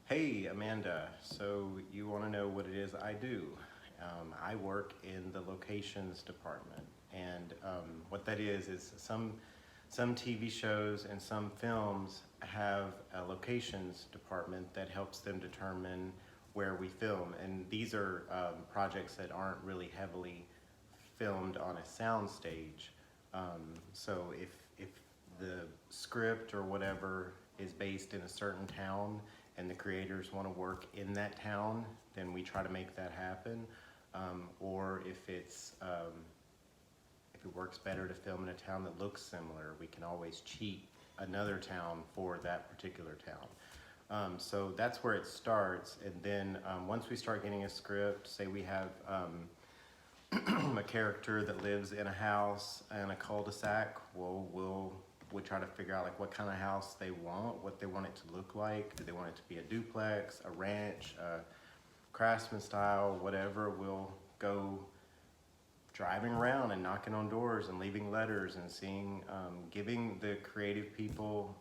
Hey Amanda, so you want to know what it is I do? I work in the locations department, and what that is some TV shows and some films have a locations department that helps them determine where we film, and these are projects that aren't really heavily filmed on a sound stage. So if the script or whatever is based in a certain town and the creators want to work in that town, then we try to make that happen. Or if it works better to film in a town that looks similar, we can always cheat another town for that particular town. So that's where it starts, and then once we start getting a script, say we have a character that lives in a house in a cul-de-sac, we try to figure out like what kind of house they want, what they want it to look like. Do they want it to be a duplex, a ranch, a craftsman style, whatever. We'll go driving around and knocking on doors and leaving letters and seeing, giving the creative people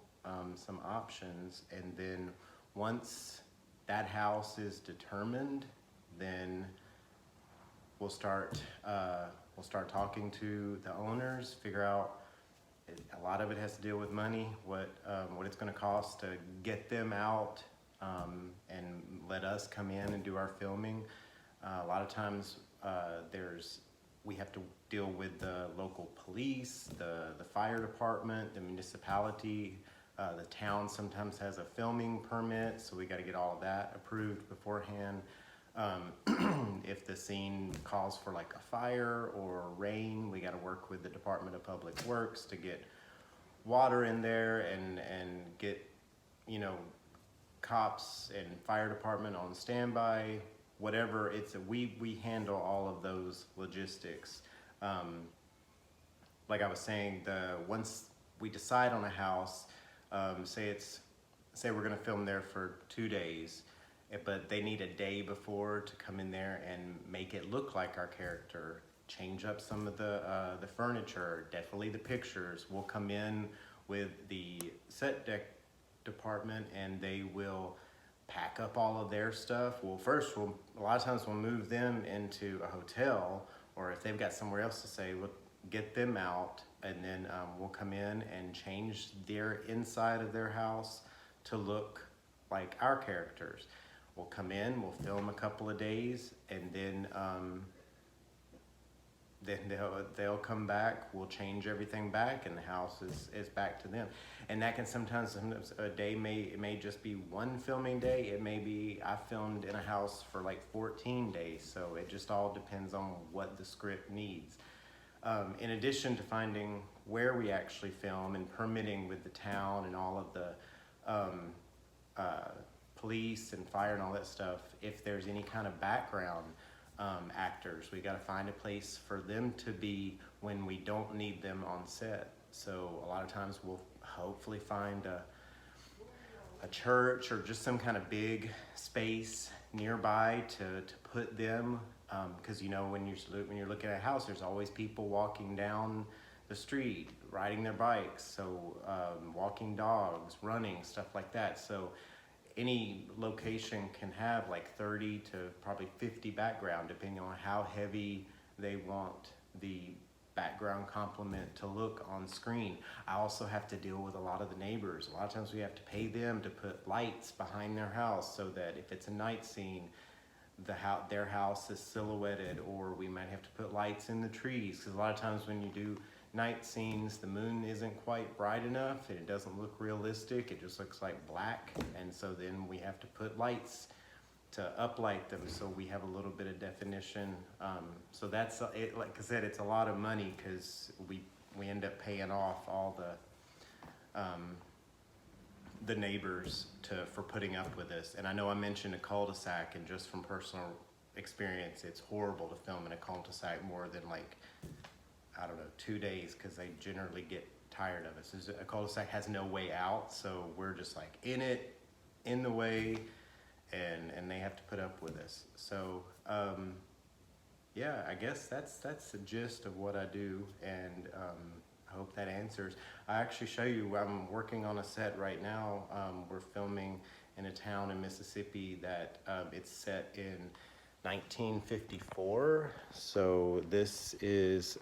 some options. And then once that house is determined, then we'll start talking to the owners, figure out. A lot of it has to deal with money, what it's going to cost to get them out and let us come in and do our filming. A lot of times we have to deal with the local police, the fire department, the municipality. The town sometimes has a filming permit, so we got to get all of that approved beforehand. If the scene calls for like a fire or rain, we got to work with the Department of Public Works to get water in there and get, you know, cops and fire department on standby. Whatever we handle all of those logistics. Like I was saying, once we decide on a house, say we're going to film there for 2 days, but they need a day before to come in there and make it look like our character, change up some of the furniture, definitely the pictures. We'll come in with the set deck department and they will pack up all of their stuff. Well, first, a lot of times we'll move them into a hotel, or if they've got somewhere else to stay, we'll get them out, and then we'll come in and change their inside of their house to look like our characters. We'll come in, we'll film a couple of days, and then they'll come back, we'll change everything back, and the house is back to them. And that can sometimes a day it may just be one filming day. It may be I filmed in a house for like 14 days, so it just all depends on what the script needs. In addition to finding where we actually film and permitting with the town and all of the police and fire and all that stuff, if there's any kind of background actors, we got to find a place for them to be when we don't need them on set. So a lot of times we'll hopefully find a church or just some kind of big space nearby to put them, because you know when you're looking at a house, there's always people walking down the street, riding their bikes, so walking dogs, running, stuff like that. So any location can have like 30 to probably 50 background, depending on how heavy they want the background complement to look on screen. I also have to deal with a lot of the neighbors. A lot of times we have to pay them to put lights behind their house so that if it's a night scene, their house is silhouetted, or we might have to put lights in the trees, because a lot of times when you do night scenes, the moon isn't quite bright enough and it doesn't look realistic. It just looks like black, and so then we have to put lights to uplight them so we have a little bit of definition. So that's it. Like I said, it's a lot of money because we end up paying off all the neighbors for putting up with this. And I know I mentioned a cul-de-sac, and just from personal experience, it's horrible to film in a cul-de-sac more than like, I don't know, 2 days, because they generally get tired of us. A cul-de-sac has no way out, so we're just like in the way, and they have to put up with us. So yeah, I guess that's the gist of what I do, and I hope that answers. I actually show you, I'm working on a set right now. We're filming in a town in Mississippi that it's set in 1954. So this is,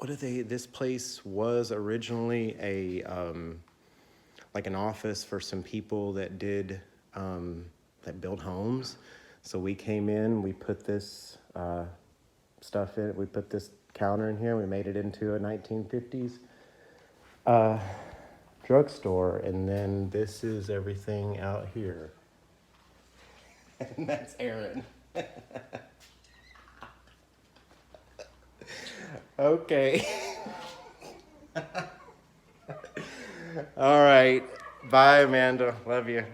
this place was originally a, like an office for some people that did, that built homes. So we came in, we put this stuff in, we put this counter in here, we made it into a 1950s drugstore, and then this is everything out here. And that's Aaron. Okay. All right. Bye, Amanda. Love you.